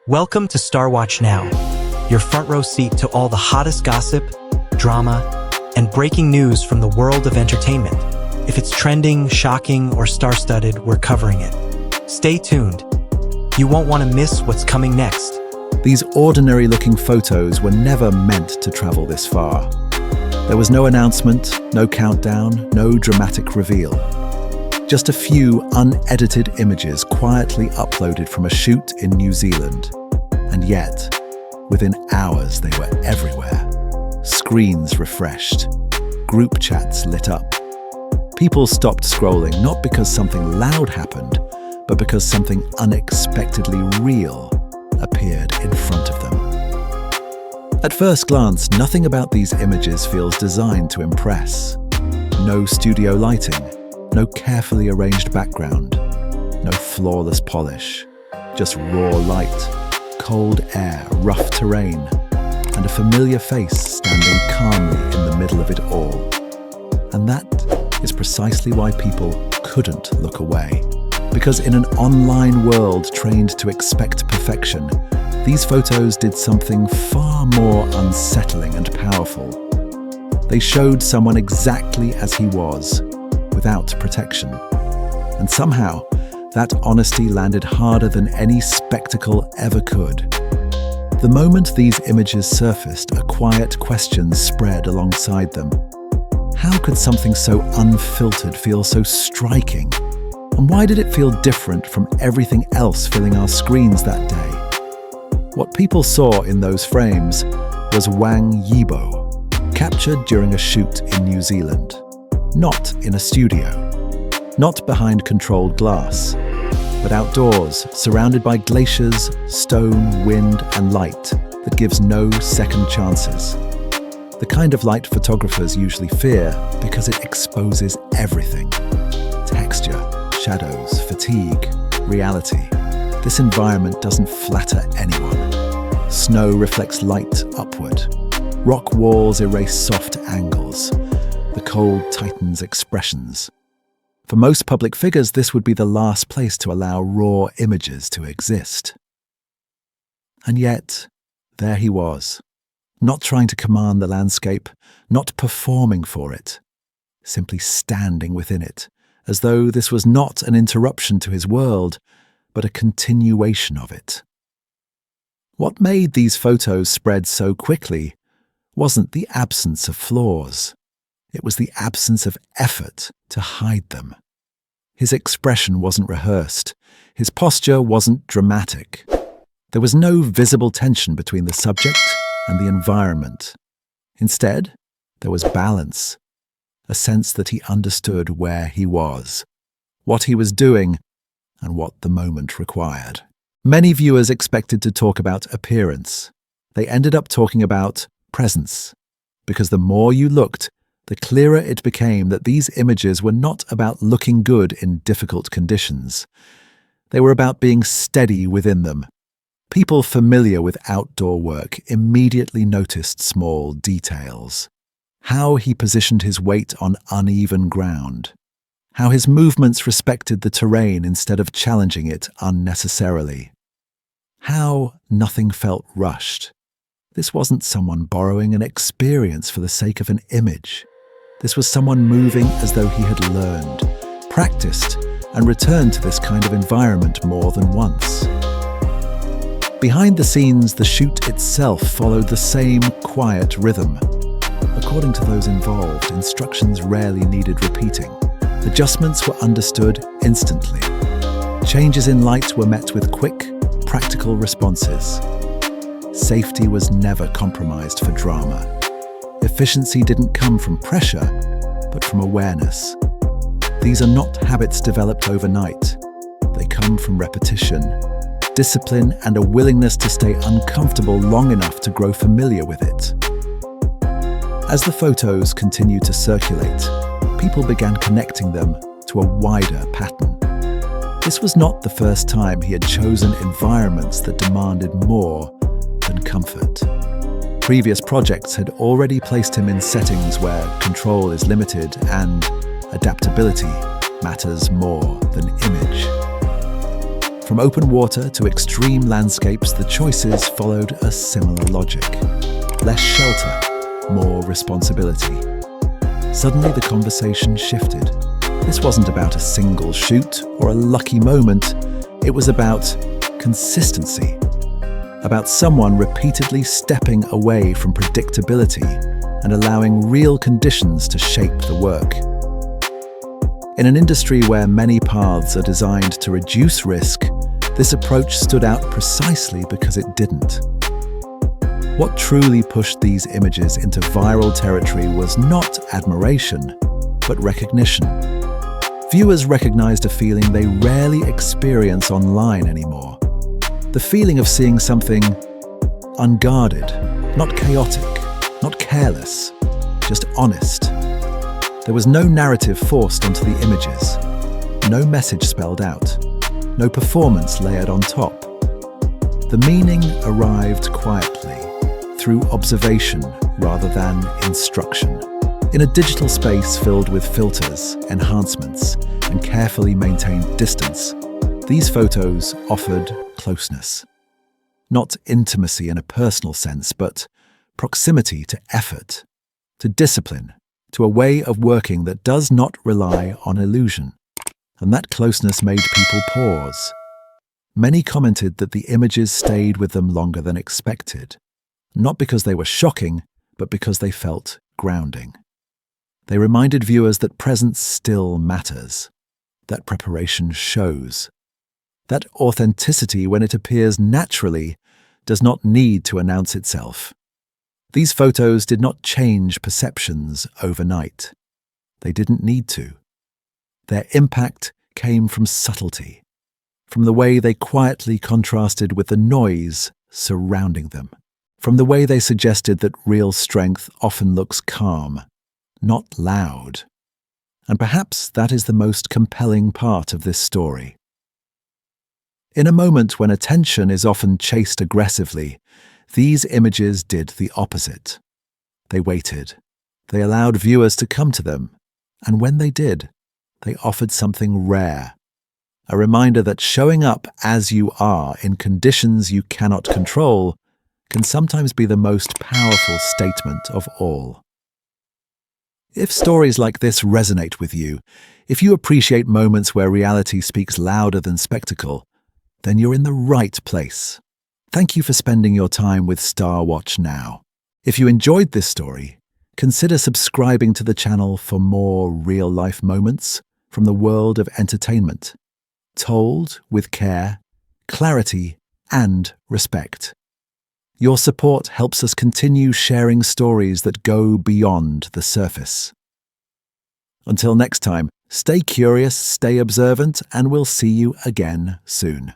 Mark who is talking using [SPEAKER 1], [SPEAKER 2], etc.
[SPEAKER 1] Welcome to StarWatch Now, your front row seat to all the hottest gossip, drama, and breaking news from the world of entertainment. If it's trending, shocking, or star-studded, we're covering it. Stay tuned. You won't want to miss what's coming next.
[SPEAKER 2] These ordinary-looking photos were never meant to travel this far. There was no announcement, no countdown, no dramatic reveal. Just a few unedited images quietly uploaded from a shoot in New Zealand. And yet, within hours, they were everywhere. Screens refreshed, group chats lit up. People stopped scrolling not because something loud happened, but because something unexpectedly real appeared in front of them. At first glance, nothing about these images feels designed to impress. No studio lighting, no carefully arranged background, no flawless polish, just raw light, cold air, rough terrain, and a familiar face standing calmly in the middle of it all. And that is precisely why people couldn't look away. Because in an online world trained to expect perfection, these photos did something far more unsettling and powerful. They showed someone exactly as he was, without protection. And somehow, that honesty landed harder than any spectacle ever could. The moment these images surfaced, a quiet question spread alongside them. How could something so unfiltered feel so striking? And why did it feel different from everything else filling our screens that day? What people saw in those frames was Wang Yibo, captured during a shoot in New Zealand. Not in a studio, not behind controlled glass, but outdoors, surrounded by glaciers, stone, wind, and light that gives no second chances. The kind of light photographers usually fear because it exposes everything. Texture, shadows, fatigue, reality. This environment doesn't flatter anyone. Snow reflects light upward. Rock walls erase soft angles. The cold tightens expressions. For most public figures, this would be the last place to allow raw images to exist. And yet, there he was, not trying to command the landscape, not performing for it, simply standing within it, as though this was not an interruption to his world, but a continuation of it. What made these photos spread so quickly wasn't the absence of flaws. It was the absence of effort to hide them. His expression wasn't rehearsed. His posture wasn't dramatic. There was no visible tension between the subject and the environment. Instead, there was balance, a sense that he understood where he was, what he was doing, and what the moment required. Many viewers expected to talk about appearance. They ended up talking about presence, because the more you looked, the clearer it became that these images were not about looking good in difficult conditions. They were about being steady within them. People familiar with outdoor work immediately noticed small details. How he positioned his weight on uneven ground. How his movements respected the terrain instead of challenging it unnecessarily. How nothing felt rushed. This wasn't someone borrowing an experience for the sake of an image. This was someone moving as though he had learned, practiced, and returned to this kind of environment more than once. Behind the scenes, the shoot itself followed the same quiet rhythm. According to those involved, instructions rarely needed repeating. Adjustments were understood instantly. Changes in light were met with quick, practical responses. Safety was never compromised for drama. Efficiency didn't come from pressure, but from awareness. These are not habits developed overnight. They come from repetition, discipline, and a willingness to stay uncomfortable long enough to grow familiar with it. As the photos continued to circulate, people began connecting them to a wider pattern. This was not the first time he had chosen environments that demanded more than comfort. Previous projects had already placed him in settings where control is limited and adaptability matters more than image. From open water to extreme landscapes, the choices followed a similar logic. Less shelter, more responsibility. Suddenly the conversation shifted. This wasn't about a single shoot or a lucky moment. It was about consistency. About someone repeatedly stepping away from predictability and allowing real conditions to shape the work. In an industry where many paths are designed to reduce risk, this approach stood out precisely because it didn't. What truly pushed these images into viral territory was not admiration, but recognition. Viewers recognized a feeling they rarely experience online anymore. The feeling of seeing something unguarded, not chaotic, not careless, just honest. There was no narrative forced onto the images, no message spelled out, no performance layered on top. The meaning arrived quietly, through observation rather than instruction. In a digital space filled with filters, enhancements, and carefully maintained distance, these photos offered closeness. Not intimacy in a personal sense, but proximity to effort, to discipline, to a way of working that does not rely on illusion. And that closeness made people pause. Many commented that the images stayed with them longer than expected, not because they were shocking, but because they felt grounding. They reminded viewers that presence still matters, that preparation shows, that authenticity, when it appears naturally, does not need to announce itself. These photos did not change perceptions overnight. They didn't need to. Their impact came from subtlety, from the way they quietly contrasted with the noise surrounding them, from the way they suggested that real strength often looks calm, not loud. And perhaps that is the most compelling part of this story. In a moment when attention is often chased aggressively, these images did the opposite. They waited. They allowed viewers to come to them. And when they did, they offered something rare. A reminder that showing up as you are in conditions you cannot control can sometimes be the most powerful statement of all. If stories like this resonate with you, if you appreciate moments where reality speaks louder than spectacle, then you're in the right place. Thank you for spending your time with StarWatch Now. If you enjoyed this story, consider subscribing to the channel for more real-life moments from the world of entertainment, told with care, clarity, and respect. Your support helps us continue sharing stories that go beyond the surface. Until next time, stay curious, stay observant, and we'll see you again soon.